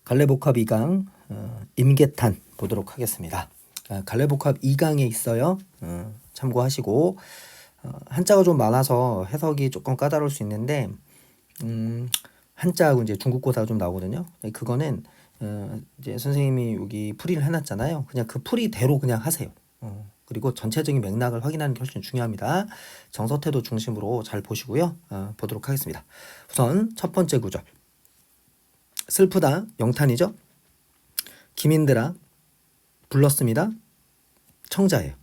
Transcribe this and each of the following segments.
갈래복합 2강 임계탄 보도록 하겠습니다. 갈래복합 2강에 있어요. 참고하시고 한자가 좀 많아서 해석이 조금 까다로울 수 있는데 한자하고 이제 중국고사가 좀 나오거든요. 그거는 이제 선생님이 여기 풀이를 해놨잖아요. 그냥 그 풀이대로 그냥 하세요. 그리고 전체적인 맥락을 확인하는 게 훨씬 중요합니다. 정서태도 중심으로 잘 보시고요. 보도록 하겠습니다. 우선 첫 번째 구절. 슬프다 영탄이죠. 김인들아 불렀습니다. 청자예요.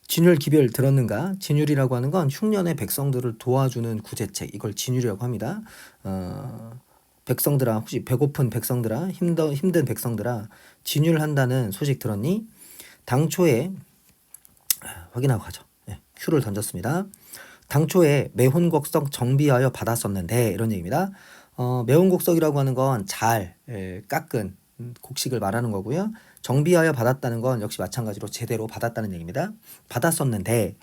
진율 기별 들었는가? 진율이라고 하는 건 흉년의 백성들을 도와주는 구제책, 이걸 진율이라고 합니다. 백성들아, 혹시 배고픈 백성들아, 힘든 백성들아, 진율한다는 소식 들었니? 당초에 확인하고 가죠. 네, 큐를 던졌습니다. 당초에 매혼곡석 정비하여 받았었는데, 이런 얘기입니다. 매혼곡석이라고 하는 건 잘 깎은 곡식을 말하는 거고요. 정비하여 받았다는 건 역시 마찬가지로 제대로 받았다는 얘기입니다. 받았었는데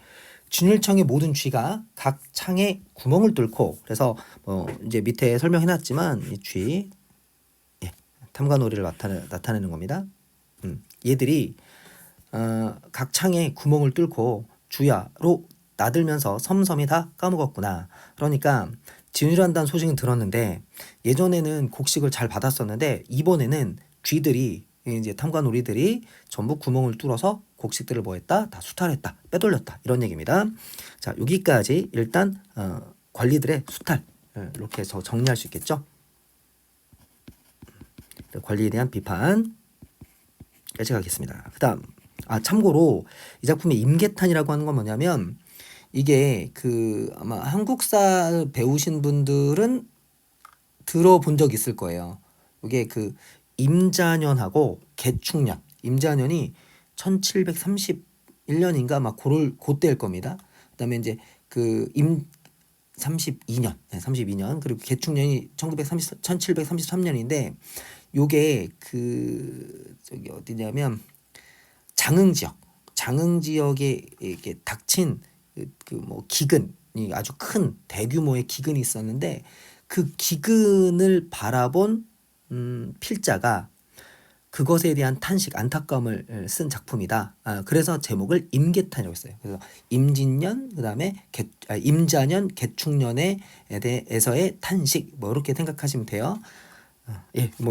진율청의 모든 쥐가 각 창에 구멍을 뚫고, 그래서 이제 밑에 설명해놨지만 이 쥐, 탐관오리를 나타내는 겁니다. 얘들이 각 창에 구멍을 뚫고 주야로 나들면서 섬섬이 다 까먹었구나. 그러니까 진율한다는 소식은 들었는데 예전에는 곡식을 잘 받았었는데 이번에는 쥐들이, 이제 탐관오리들이 전부 구멍을 뚫어서 곡식들을 뭐했다? 다 수탈했다, 빼돌렸다, 이런 얘기입니다. 자, 여기까지 일단 관리들의 수탈, 이렇게 해서 정리할 수 있겠죠. 관리에 대한 비판까지 가겠습니다. 그 다음, 참고로 이 작품의 임계탄이라고 하는 건 뭐냐면, 이게 아마 한국사 배우신 분들은 들어본 적 있을 거예요. 이게 임자년하고 개축년, 임자년이 1731년인가 막 그때일 겁니다. 그다음에 이제 32년, 그리고 개축년이 1733년인데 요게 저기 어디냐면 장흥 지역에 이렇게 닥친 기근이, 아주 큰 대규모의 기근이 있었는데 그 기근을 바라본 필자가 그것에 대한 탄식, 안타까움을 쓴 작품이다. 그래서 제목을 임계탄이라고 했어요. 그래서 임진년, 그다음에 임자년, 개축년에 대해서의 탄식, 이렇게 생각하시면 돼요.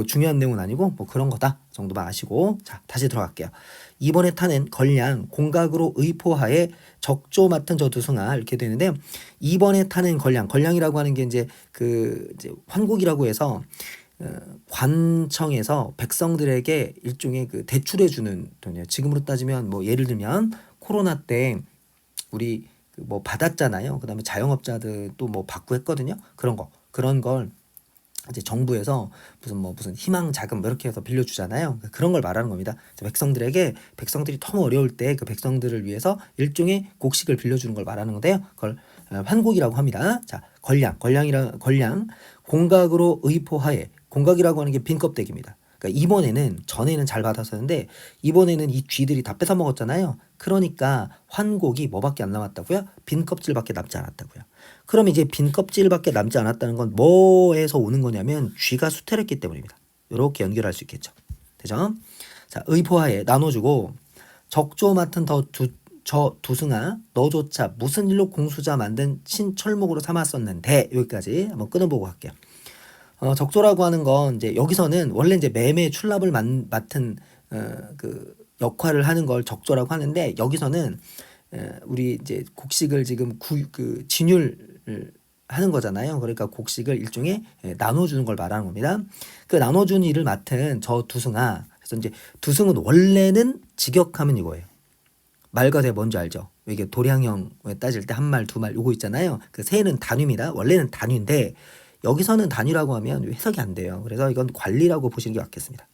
중요한 내용은 아니고 그런 거다 정도만 아시고, 자, 다시 들어갈게요. 이번에 타는 걸량 공각으로 의포하에 적조 맡은 저 두승아, 이렇게 되는데, 이번에 타는 걸량이라고 하는 게 이제 환곡이라고 해서 관청에서 백성들에게 일종의 대출해 주는 돈이에요. 지금으로 따지면 예를 들면 코로나 때 우리 받았잖아요. 그다음에 자영업자들 또 받고 했거든요. 그런 걸 이제 정부에서 무슨 희망 자금 이렇게 해서 빌려주잖아요. 그런 걸 말하는 겁니다. 백성들이 너무 어려울 때 그 백성들을 위해서 일종의 곡식을 빌려주는 걸 말하는 건데요. 그걸 환곡이라고 합니다. 자, 걸량 공각으로 의포하에, 공각이라고 하는 게 빈껍데기입니다. 그러니까 전에는 잘 받았었는데 이번에는 이 쥐들이 다 뺏어 먹었잖아요. 그러니까 환곡이 뭐밖에 안 남았다고요? 빈 껍질밖에 남지 않았다고요. 그럼 이제 빈 껍질밖에 남지 않았다는 건 뭐에서 오는 거냐면 쥐가 수탈했기 때문입니다. 이렇게 연결할 수 있겠죠. 되죠? 자, 의포하에 나눠주고, 적조 맡은 저 두승아 너조차 무슨 일로 공수자 만든 신철목으로 삼았었는데, 여기까지 한번 끊어보고 갈게요. 적조라고 하는 건 이제 여기서는 원래 이제 매매 출납을 맡은 역할을 하는 걸 적조라고 하는데, 여기서는 우리 이제 곡식을 지금 진율을 하는 거잖아요. 그러니까 곡식을 일종의 나눠주는 걸 말하는 겁니다. 그 나눠주는 일을 맡은 저 두승아, 그래서 이제 두승은 원래는 직역하면 이거예요. 말과 대 뭔지 알죠? 이게 도량형에 따질 때 한 말, 두 말 요거 있잖아요. 그 세는 단위입니다. 원래는 단위인데 여기서는 단위라고 하면 해석이 안 돼요. 그래서 이건 관리라고 보시는 게 맞겠습니다.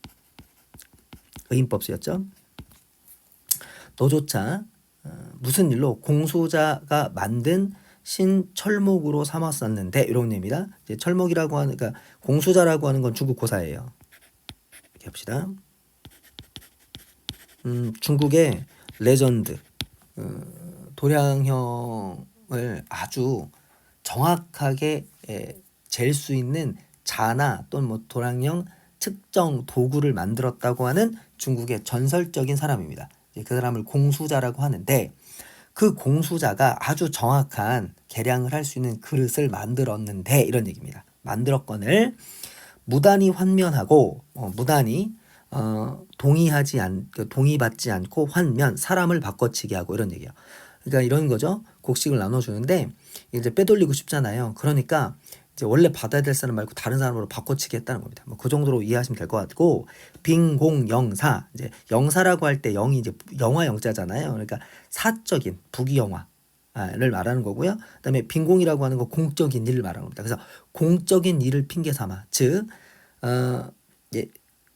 의인법 쓰였죠? 너조차 무슨 일로 공소자가 만든 신철목으로 삼았었는데, 이런 의미입니다. 이제 철목이라고 하는, 그러니까 공소자라고 하는 건 중국 고사예요. 이렇게 합시다. 중국의 레전드, 도량형을 아주 정확하게 잴 수 있는 자나 또는 뭐 도량형 측정 도구를 만들었다고 하는 중국의 전설적인 사람입니다. 그 사람을 공수자라고 하는데 그 공수자가 아주 정확한 계량을 할 수 있는 그릇을 만들었는데 이런 얘기입니다. 만들었건을 무단히 환면하고 무단히 동의받지 않고 환면 사람을 바꿔치기 하고 이런 얘기예요. 그러니까 이런 거죠. 곡식을 나눠주는데 이제 빼돌리고 싶잖아요. 그러니까 이제 원래 받아야 될 사람 말고 다른 사람으로 바꿔치기 했다는 겁니다. 뭐 그 정도로 이해하시면 될 것 같고 빈공영사 이제 영사라고 할 때 영이 이제 영화 영자잖아요. 그러니까 사적인 부귀영화를 말하는 거고요. 그다음에 빈공이라고 하는 거 공적인 일을 말하는 겁니다. 그래서 공적인 일을 핑계 삼아 즉 예,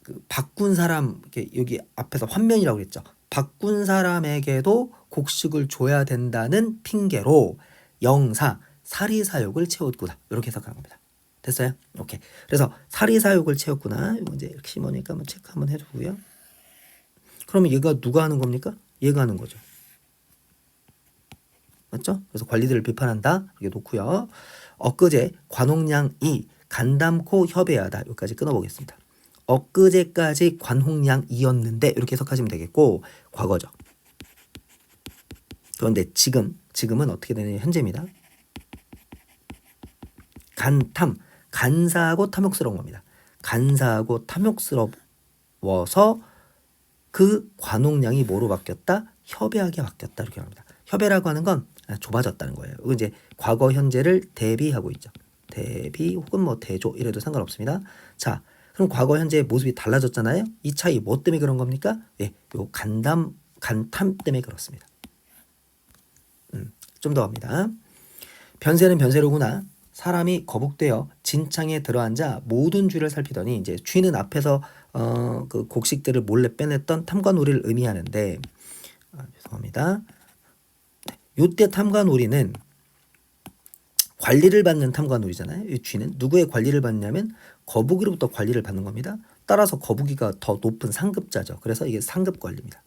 그 바꾼 사람 여기 앞에서 환면이라고 그랬죠. 바꾼 사람에게도 곡식을 줘야 된다는 핑계로 영사 사리사욕을 채웠구나 이렇게 해석하는 겁니다. 됐어요? 오케이. 그래서 사리사욕을 채웠구나. 이거 이제 이렇게 심으니까 한번 체크 한번 해주고요. 그러면 얘가 누가 하는 겁니까? 얘가 하는 거죠. 맞죠? 그래서 관리들을 비판한다 이렇게 놓고요. 엊그제 관홍량이 간담코 협의하다 여기까지 끊어보겠습니다. 엊그제까지 관홍량이었는데 이렇게 해석하시면 되겠고 과거죠. 그런데 지금은 어떻게 되느냐 현재입니다. 간사하고 탐욕스러운 겁니다. 간사하고 탐욕스러워서 그 관홍량이 뭐로 바뀌었다? 협약에 바뀌었다 이렇게 합니다. 협약이라고 하는 건 좁아졌다는 거예요. 이거 이제 과거 현재를 대비하고 있죠. 대비 혹은 뭐 대조 이래도 상관없습니다. 자, 그럼 과거 현재의 모습이 달라졌잖아요. 이 차이 뭐 때문에 그런 겁니까? 예, 요 간탐 때문에 그렇습니다. 좀 더 합니다. 변세는 변세로구나. 사람이 거북되어 진창에 들어앉아 모든 쥐를 살피더니 이제 쥐는 앞에서 그 곡식들을 몰래 빼냈던 탐관오리를 의미하는데 죄송합니다. 요때 탐관오리는 관리를 받는 탐관오리잖아요. 이 쥐는 누구의 관리를 받냐면 거북이로부터 관리를 받는 겁니다. 따라서 거북이가 더 높은 상급자죠. 그래서 이게 상급 관리입니다.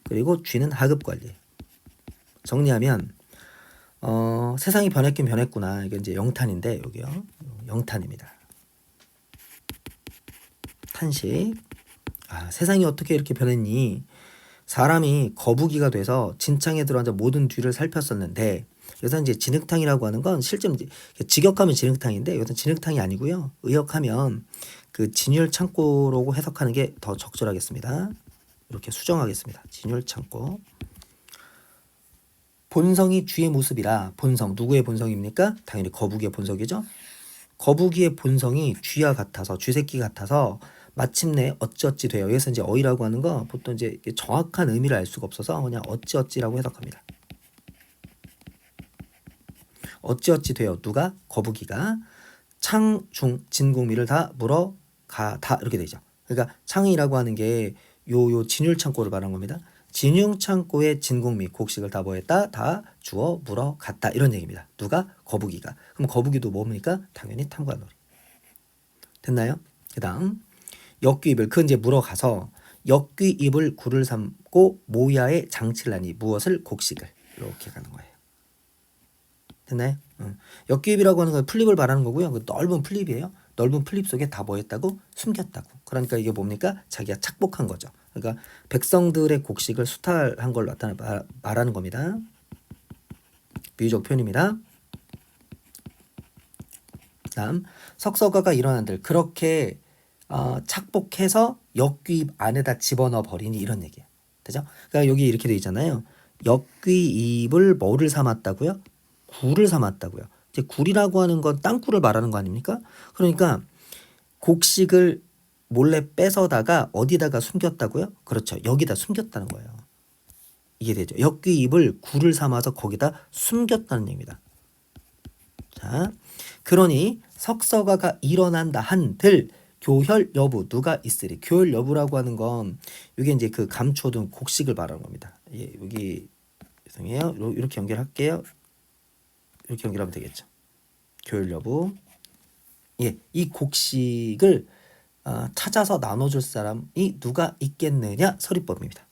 그리고 쥐는 하급 관리. 정리하면 세상이 변했긴 변했구나. 이게 이제 영탄인데 여기요. 영탄입니다. 탄식. 세상이 어떻게 이렇게 변했니? 사람이 거북이가 돼서 진창에 들어앉아 모든 뒤를 살폈었는데 그래서 이제 진흙탕이라고 하는 건 실제로 이제 직역하면 진흙탕인데 이것은 진흙탕이 아니고요. 의역하면 그 진율 창고라고 해석하는 게 더 적절하겠습니다. 이렇게 수정하겠습니다. 진율 창고. 본성이 쥐의 모습이라 본성 누구의 본성입니까? 당연히 거북이의 본성이죠. 거북이의 본성이 쥐와 같아서 쥐새끼 같아서 마침내 어찌어찌 돼요. 여기서 이제 어이라고 하는 거 보통 이제 정확한 의미를 알 수가 없어서 그냥 어찌어찌라고 해석합니다. 어찌어찌 돼요. 누가? 거북이가 창중 진공미를 다 물어가다 이렇게 되죠. 그러니까 창이라고 하는 게 요 진율 창고를 말하는 겁니다. 진융 창고에 진공미 곡식을 다 뭐했다? 다 주워 물어 갔다 이런 얘기입니다. 누가? 거북이가. 그럼 거북이도 뭡니까? 당연히 탐관오리. 됐나요? 그다음 역귀입을 그 이제 물어가서 역귀입을 굴을 삼고 모야에 장치를 하니 무엇을? 곡식을 이렇게 가는 거예요. 됐나요? 역귀입이라고 하는 건 플립을 말하는 거고요. 그 넓은 플립이에요. 넓은 플립 속에 다 뭐했다고? 숨겼다고. 그러니까 이게 뭡니까? 자기가 착복한 거죠. 그러니까 백성들의 곡식을 수탈한 걸 말하는 겁니다. 비유적 표현입니다. 다음 석서가가 일어난들 그렇게 착복해서 역귀입 안에다 집어넣어 버리니 이런 얘기예요. 되죠? 그러니까 여기 이렇게 돼 있잖아요. 역귀입을 뭐를 삼았다고요? 굴을 삼았다고요. 이제 굴이라고 하는 건 땅굴을 말하는 거 아닙니까? 그러니까 곡식을 몰래 뺏어다가 어디다가 숨겼다고요? 그렇죠. 여기다 숨겼다는 거예요. 이게 되죠. 역귀입을 굴을 삼아서 거기다 숨겼다는 얘기입니다. 자, 그러니 석서가가 일어난다 한들 교혈 여부 누가 있으리. 교혈 여부라고 하는 건 이게 이제 그 감춰둔 곡식을 말하는 겁니다. 예, 여기 죄송해요. 이렇게 연결할게요. 이렇게 연결하면 되겠죠. 교혈 여부. 예, 이 곡식을 찾아서 나눠줄 사람이 누가 있겠느냐 서리법입니다.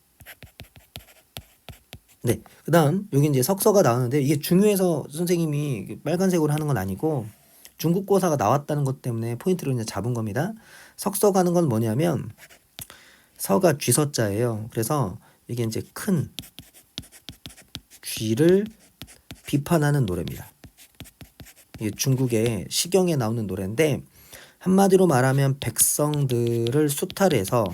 네, 그다음 여기 이제 석서가 나오는데 이게 중요해서 선생님이 빨간색으로 하는 건 아니고 중국고사가 나왔다는 것 때문에 포인트를 그냥 잡은 겁니다. 석서가는 건 뭐냐면 서가 쥐서자예요. 그래서 이게 이제 큰 쥐를 비판하는 노래입니다. 이게 중국의 시경에 나오는 노래인데 한마디로 말하면 백성들을 수탈해서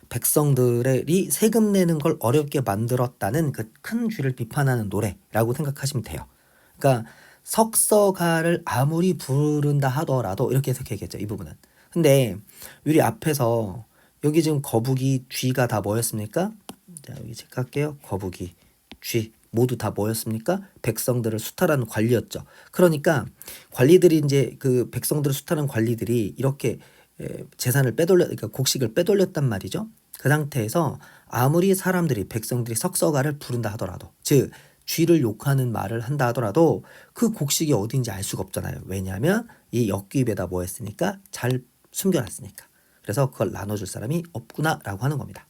백성들이 세금 내는 걸 어렵게 만들었다는 그 큰 쥐를 비판하는 노래라고 생각하시면 돼요. 그러니까 석서가를 아무리 부른다 하더라도 이렇게 해석해야겠죠. 이 부분은. 근데 우리 앞에서 여기 지금 거북이, 쥐가 다 뭐였습니까? 자, 여기 체크할게요. 거북이, 쥐 모두 다 뭐였습니까? 백성들을 수탈하는 관리였죠. 그러니까 관리들이 이제 그 백성들을 수탈하는 관리들이 이렇게 재산을 그러니까 곡식을 빼돌렸단 말이죠. 그 상태에서 아무리 사람들이 백성들이 석서가를 부른다 하더라도 즉 쥐를 욕하는 말을 한다 하더라도 그 곡식이 어딘지 알 수가 없잖아요. 왜냐하면 이 엿귀입에다 뭐 했으니까 잘 숨겨놨으니까. 그래서 그걸 나눠줄 사람이 없구나라고 하는 겁니다.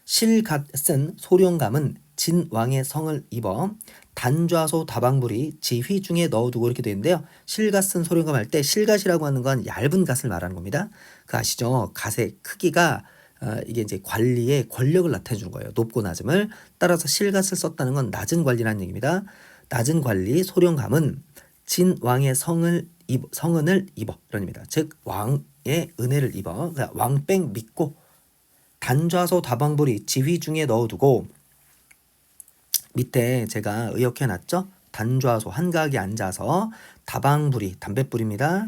실갓쓴 소령감은 진왕의 성을 입어 단좌소 다방불이 지휘 중에 넣어두고 이렇게 되어 있는데요. 실갓쓴 소령감 할 때 실갓이라고 하는 건 얇은 갓을 말하는 겁니다. 그 아시죠? 갓의 크기가 이게 이제 관리의 권력을 나타내 주는 거예요. 높고 낮음을. 따라서 실갓을 썼다는 건 낮은 관리라는 얘기입니다. 낮은 관리 소령감은 진왕의 성은을 입어 이런 의미입니다. 즉 왕의 은혜를 입어 그러니까 왕뺑 믿고 단좌소 다방불이 지휘 중에 넣어두고 밑에 제가 의역해놨죠. 단좌소 한가하게 앉아서 다방불이 담뱃불입니다.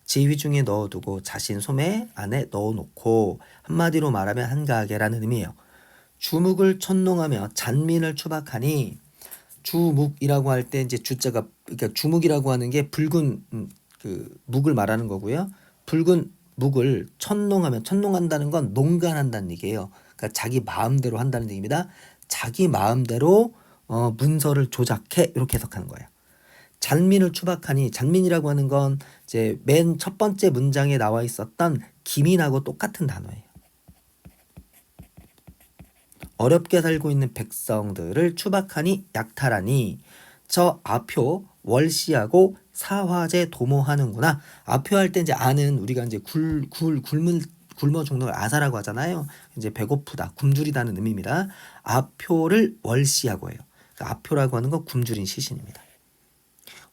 지휘 중에 넣어두고 자신 소매 안에 넣어놓고 한마디로 말하면 한가하게라는 의미예요. 주묵을 천농하며 잔민을 추박하니 주묵이라고 할 때 이제 주자가 그러니까 주묵이라고 하는 게 붉은 그 묵을 말하는 거고요. 붉은 묵을 천농한다는 건 농간한다는 얘기예요. 그러니까 자기 마음대로 한다는 얘기입니다. 자기 마음대로 문서를 조작해 이렇게 해석하는 거예요. 잔민을 추박하니 잔민이라고 하는 건 이제 맨 첫 번째 문장에 나와 있었던 기민하고 똑같은 단어예요. 어렵게 살고 있는 백성들을 추박하니 약탈하니 저 아표 월시하고 사화제 도모하는구나. 아표할 때 이제 아는 우리가 이제 굶어 죽는 걸 아사라고 하잖아요. 이제 배고프다, 굶주리다는 의미입니다. 아표를 월시하고 해요. 그러니까 아표라고 하는 건 굶주린 시신입니다.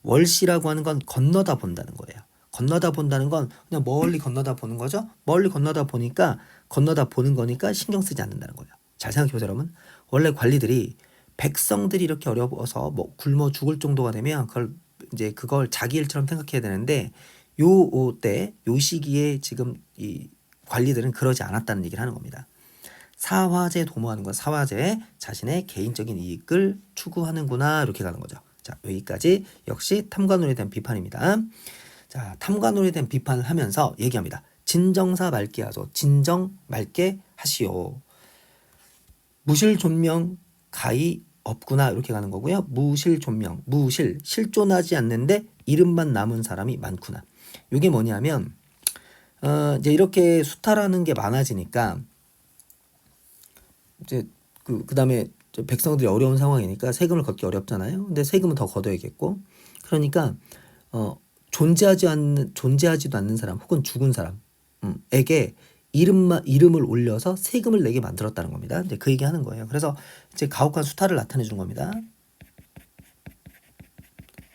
월시라고 하는 건 건너다 본다는 거예요. 건너다 본다는 건 그냥 멀리 건너다 보는 거죠. 멀리 건너다 보니까 건너다 보는 거니까 신경 쓰지 않는다는 거예요. 잘 생각해 보세요, 여러분. 원래 관리들이 백성들이 이렇게 어려워서 뭐 굶어 죽을 정도가 되면 그걸 자기 일처럼 생각해야 되는데 요 시기에 지금 이 관리들은 그러지 않았다는 얘기를 하는 겁니다. 사화제 도모하는 건 사화제 자신의 개인적인 이익을 추구하는구나 이렇게 가는 거죠. 자, 여기까지 역시 탐관론에 대한 비판입니다. 자, 탐관론에 대한 비판을 하면서 얘기합니다. 진정사 맑게 하소. 진정 맑게 하시오. 무실 존명 가히 없구나 이렇게 가는 거고요. 무실 존명, 실존하지 않는데 이름만 남은 사람이 많구나. 이게 뭐냐면 이제 이렇게 수탈하는 게 많아지니까 이제 그다음에 백성들이 어려운 상황이니까 세금을 걷기 어렵잖아요. 근데 세금은 더 걷어야겠고 그러니까 존재하지도 않는 사람 혹은 죽은 사람에게 이름을 올려서 세금을 내게 만들었다는 겁니다. 이제 그 얘기하는 거예요. 그래서 이제 가혹한 수탈을 나타내 주는 겁니다.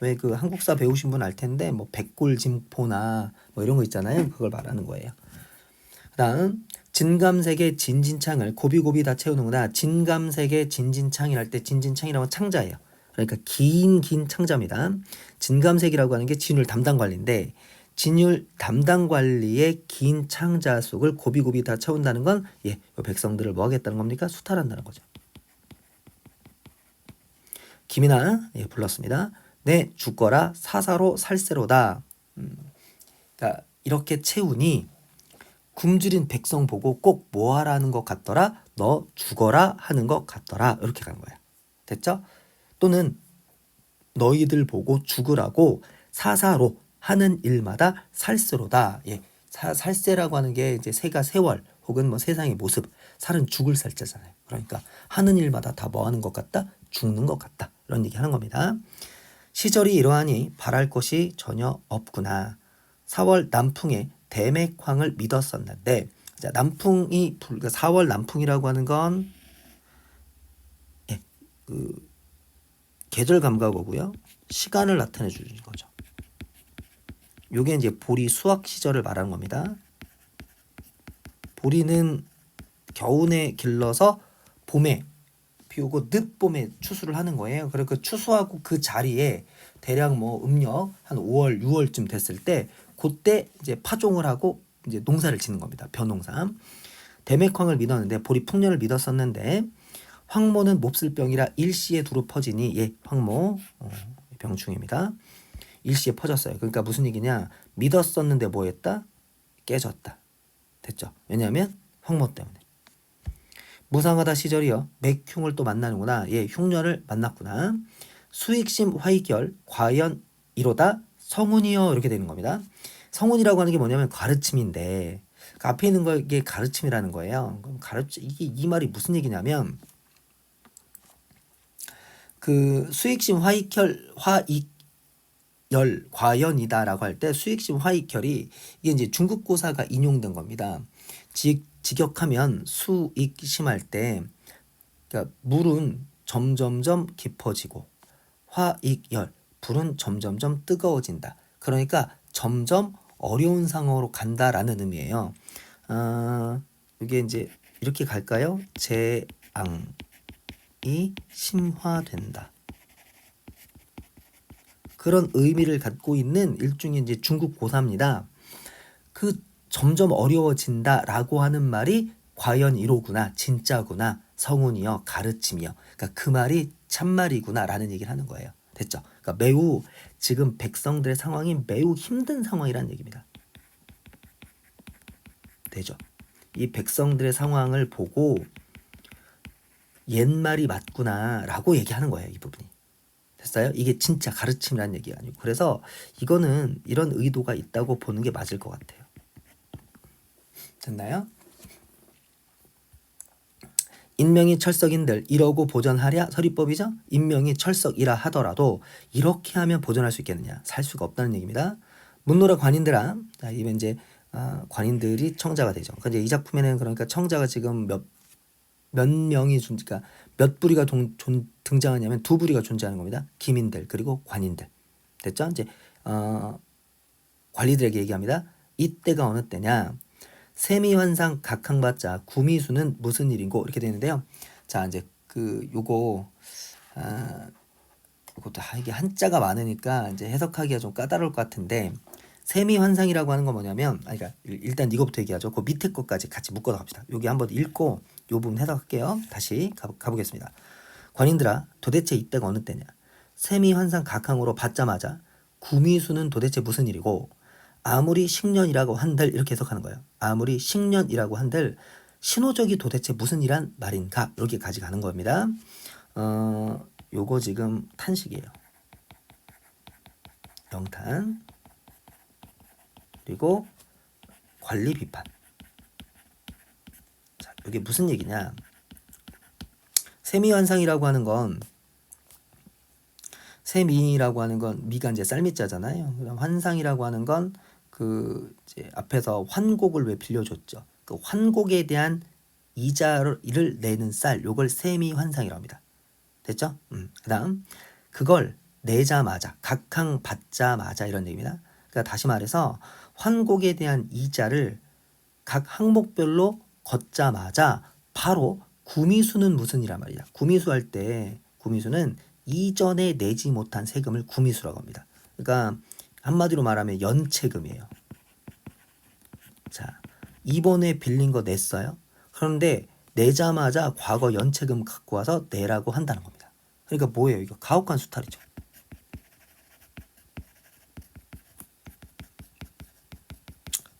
왜 그 한국사 배우신 분 알 텐데 뭐 백골짐포나 뭐 이런 거 있잖아요. 그걸 말하는 거예요. 그다음 진감색의 진진창을 고비고비 다 채우는구나. 진감색의 진진창이랄 때 진진창이라고 창자예요. 그러니까 긴 창자입니다. 진감색이라고 하는 게 진율 담당 관리인데 진율 담당 관리의 긴 창자 속을 고비고비 다 채운다는 건 백성들을 뭐 하겠다는 겁니까? 수탈한다는 거죠. 김이나 불렀습니다. 내 죽거라 사사로 살세로다. 그러니까 이렇게 채우니 굶주린 백성 보고 꼭 뭐하라는 것 같더라? 너 죽어라 하는 것 같더라. 이렇게 간 거야. 됐죠? 또는 너희들 보고 죽으라고 사사로 하는 일마다 살세로다. 살세라고 하는 게 이제 새가 세월 혹은 뭐 세상의 모습. 살은 죽을 살자잖아요. 그러니까 하는 일마다 다 뭐 하는 것 같다? 죽는 것 같다. 이런 얘기 하는 겁니다. 시절이 이러하니 바랄 것이 전혀 없구나. 4월 남풍에 대맥황을 믿었었는데, 자, 남풍이 4월 남풍이라고 하는 건 예, 그 계절 감각어고요. 시간을 나타내 주는 거죠. 요게 이제 보리 수확 시절을 말하는 겁니다. 보리는 겨우내 길러서 봄에 피우고 늦봄에 추수를 하는 거예요. 그리고 추수하고 그 자리에 대략 뭐 음력 한 5월, 6월쯤 됐을 때 그때 이제 파종을 하고 이제 농사를 짓는 겁니다. 벼농사. 대맥황을 믿었는데 보리 풍년을 믿었었는데 황모는 몹쓸병이라 일시에 두루 퍼지니 예, 황모 병충입니다. 일시에 퍼졌어요. 그러니까 무슨 얘기냐? 믿었었는데 뭐 했다? 깨졌다. 됐죠? 왜냐하면 황모 때문에. 무상하다 시절이여 맥흉을 또 만나는구나. 예, 흉년을 만났구나. 수익심 화이결 과연 이로다 성운이여 이렇게 되는 겁니다. 성운이라고 하는 게 뭐냐면 가르침인데 그 앞에 있는 거 이게 가르침이라는 거예요. 그럼 이게 이 말이 무슨 얘기냐면 그 수익심 화이결 화익열 과연이다라고 할 때 수익심 화이결이 이게 이제 중국 고사가 인용된 겁니다. 직역하면 수익심할 때 그러니까 물은 점점점 깊어지고 화익열 불은 점점점 뜨거워진다. 그러니까 점점 어려운 상황으로 간다라는 의미예요. 이게 이제 이렇게 갈까요? 재앙이 심화된다. 그런 의미를 갖고 있는 일종의 이제 중국 고사입니다. 그 점점 어려워진다라고 하는 말이 과연 이로구나, 진짜구나, 성운이여, 가르침이여. 그러니까 그 말이 참말이구나라는 얘기를 하는 거예요. 됐죠? 그러니까 매우 지금 백성들의 상황이 매우 힘든 상황이라는 얘기입니다. 되죠? 이 백성들의 상황을 보고 옛말이 맞구나라고 얘기하는 거예요. 이 부분이. 됐어요? 이게 진짜 가르침이라는 얘기가 아니고. 그래서 이거는 이런 의도가 있다고 보는 게 맞을 것 같아요. 됐나요? 인명이 철석인들 이러고 보전하랴 서리법이죠. 인명이 철석이라 하더라도 이렇게 하면 보전할 수 있겠느냐? 살 수가 없다는 얘기입니다. 문노라 관인들아, 자, 이번 이제 관인들이 청자가 되죠. 그러니까 이제 이 작품에는 그러니까 청자가 지금 몇 명이 그러니까 몇 부리가 등장하냐면 두 부리가 존재하는 겁니다. 기민들 그리고 관인들. 됐죠? 이제 관리들에게 얘기합니다. 이때가 어느 때냐? 세미환상 각항받자 구미수는 무슨 일인고 이렇게 되는데요. 자 이제 그 요거 이것도 이게 한자가 많으니까 이제 해석하기가 좀 까다로울 것 같은데 세미환상이라고 하는 건 뭐냐면 그러니까 일단 이거부터 얘기하죠. 그 밑에 것까지 같이 묶어서 갑시다. 여기 한번 읽고 요 부분 해석할게요. 다시 가보겠습니다. 관인들아 도대체 이때가 어느 때냐? 세미환상 각항으로 받자마자 구미수는 도대체 무슨 일이고 아무리 식년이라고 한들 이렇게 해석하는 거예요. 아무리 식년이라고 한들 신호적이 도대체 무슨 일한 말인가 이렇게 가져가는 겁니다. 요거 지금 탄식이에요. 영탄 그리고 관리 비판. 자, 이게 무슨 얘기냐? 세미환상이라고 하는 건 세미라고 하는 건 미가 이제 쌀미자잖아요. 그다음 환상이라고 하는 건 그 이제 앞에서 환곡을 왜 빌려줬죠. 그 환곡에 대한 이자를 내는 쌀, 요걸 세미환상이라고 합니다. 됐죠? 그다음 그걸 내자마자 각항 받자마자 이런 얘기입니다. 그러니까 다시 말해서 환곡에 대한 이자를 각 항목별로 걷자마자 바로 구미수는 무슨 이란 말이야. 구미수 할 때 구미수는 이전에 내지 못한 세금을 구미수라고 합니다. 그러니까 한마디로 말하면 연체금이에요. 자, 이번에 빌린 거 냈어요. 그런데 내자마자 과거 연체금 갖고 와서 내라고 한다는 겁니다. 그러니까 뭐예요? 이거 가혹한 수탈이죠.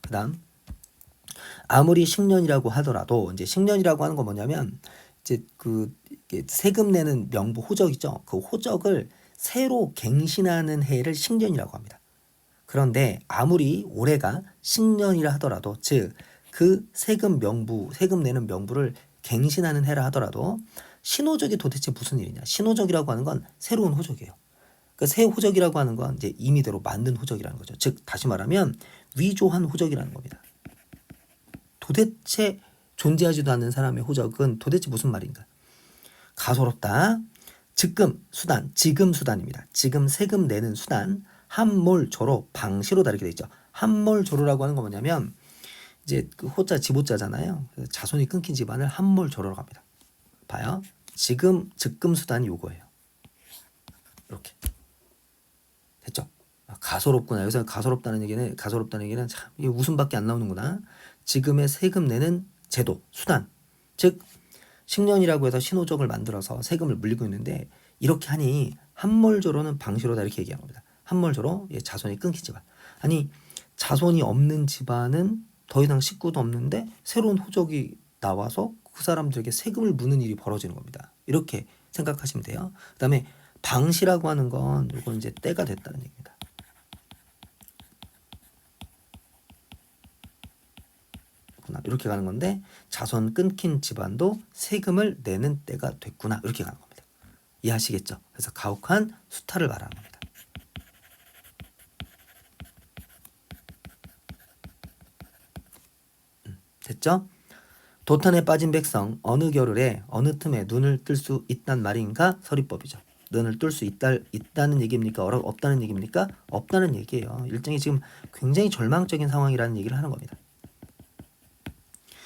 그 다음 아무리 식년이라고 하더라도 이제 식년이라고 하는 건 뭐냐면 이제 그 세금 내는 명부 호적이죠. 그 호적을 새로 갱신하는 해를 식년이라고 합니다. 그런데 아무리 올해가 식년이라 하더라도 즉 그 세금 내는 명부를 갱신하는 해라 하더라도 신호적이 도대체 무슨 일이냐? 신호적이라고 하는 건 새로운 호적이에요. 그러니까 새 호적이라고 하는 건 이제 임의대로 만든 호적이라는 거죠. 즉 다시 말하면 위조한 호적이라는 겁니다. 도대체 존재하지도 않는 사람의 호적은 도대체 무슨 말인가? 가소롭다. 지금 수단입니다. 지금 세금 내는 수단, 함몰조로 방시로다 이렇게 돼 있죠. 함몰조로라고 하는 건 뭐냐면 이제 그 호자 지보자잖아요. 자손이 끊긴 집안을 함몰조로라고 합니다. 봐요. 지금 즉금 수단이 요거예요. 이렇게 됐죠? 가소롭구나. 여기서 가소롭다는 얘기는 참 이게 웃음밖에 안 나오는구나. 지금의 세금 내는 제도, 수단, 즉 식년이라고 해서 신호적을 만들어서 세금을 물리고 있는데 이렇게 하니 함몰조로는 방시로다 이렇게 얘기한 겁니다. 함몰조로 자손이 끊긴 집안. 아니 자손이 없는 집안은 더 이상 식구도 없는데 새로운 호적이 나와서 그 사람들에게 세금을 무는 일이 벌어지는 겁니다. 이렇게 생각하시면 돼요. 그다음에 방시라고 하는 건 이건 이제 때가 됐다는 얘기입니다. 이렇게 가는 건데 자손 끊긴 집안도 세금을 내는 때가 됐구나 이렇게 가는 겁니다. 이해하시겠죠? 그래서 가혹한 수탈을 말하는 겁니다. 됐죠? 도탄에 빠진 백성 어느 겨울에 어느 틈에 눈을 뜰 수 있단 말인가 서리법이죠. 눈을 뜰 수 있다는 얘기입니까? 없다는 얘기입니까? 없다는 얘기예요. 일종의 지금 굉장히 절망적인 상황이라는 얘기를 하는 겁니다.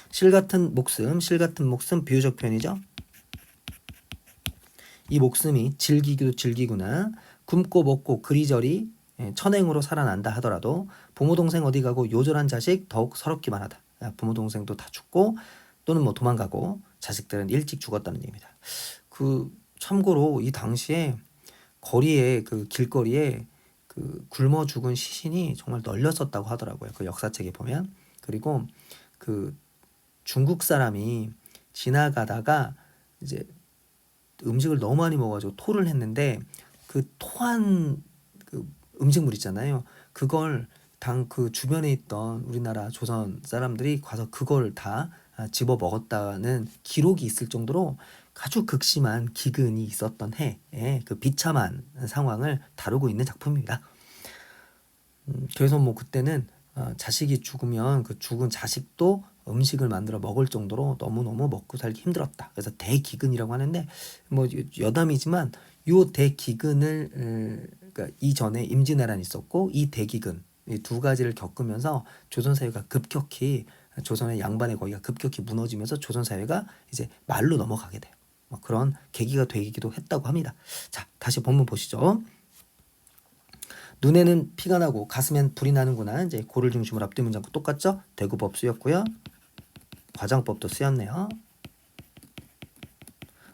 실 같은 목숨 비유적 표현이죠. 이 목숨이 질기구나. 굶고 먹고 그리저리 천행으로 살아난다 하더라도 부모 동생 어디 가고 요절한 자식 더욱 서럽기만 하다. 부모 동생도 다 죽고 또는 뭐 도망가고 자식들은 일찍 죽었다는 얘기입니다. 그 참고로 이 당시에 거리에 그 길거리에 그 굶어 죽은 시신이 정말 널렸었다고 하더라고요. 그 역사책에 보면. 그리고 그 중국 사람이 지나가다가 이제 음식을 너무 많이 먹어가지고 토를 했는데 그 토한 그 음식물 있잖아요. 그걸 그 주변에 있던 우리나라 조선 사람들이 가서 그걸 다 집어 먹었다는 기록이 있을 정도로 아주 극심한 기근이 있었던 해에 그 비참한 상황을 다루고 있는 작품입니다. 그래서 뭐 그때는 자식이 죽으면 그 죽은 자식도 음식을 만들어 먹을 정도로 너무너무 먹고 살기 힘들었다. 그래서 대기근이라고 하는데 뭐 여담이지만 요 대기근을 그러니까 이전에 임진왜란이 있었고 이 대기근 이 두 가지를 겪으면서 조선 사회가 급격히 조선의 양반의 거기가 급격히 무너지면서 조선 사회가 이제 말로 넘어가게 돼요. 뭐 그런 계기가 되기도 했다고 합니다. 자, 다시 본문 보시죠. 눈에는 피가 나고 가슴엔 불이 나는구나. 이제 고를 중심으로 앞뒤 문장과 똑같죠? 대구법 쓰였고요. 과장법도 쓰였네요.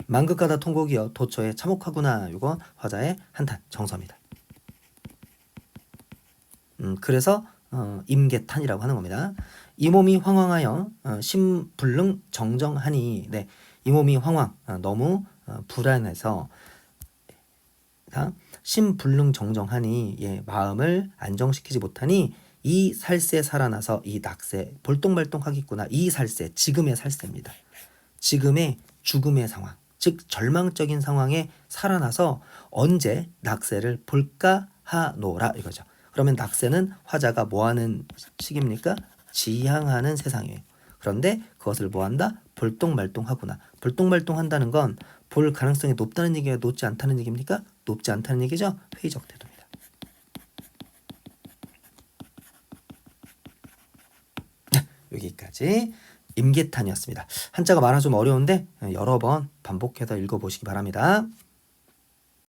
만극하다 통곡이여 도처에 참혹하구나. 이거 화자의 한탄 정서입니다. 그래서 임계탄이라고 하는 겁니다. 이 몸이 황황하여 심불능 정정하니 네, 이 몸이 황황 너무 불안해서 심불능 정정하니 예, 마음을 안정시키지 못하니 이 살세 살아나서 이 낙세 볼똥말똥하겠구나. 이 살세 지금의 살세입니다. 지금의 죽음의 상황 즉 절망적인 상황에 살아나서 언제 낙세를 볼까 하노라 이거죠. 그러면 낙세는 화자가 뭐하는 시기입니까? 지향하는 세상이에요. 그런데 그것을 뭐한다? 볼똥말똥하구나. 볼똥말똥한다는 건 볼 가능성이 높다는 얘기가 높지 않다는 얘기입니까? 높지 않다는 얘기죠. 회의적 태도입니다. 여기까지 임계탄이었습니다. 한자가 말하 좀 어려운데 여러 번 반복해서 읽어보시기 바랍니다.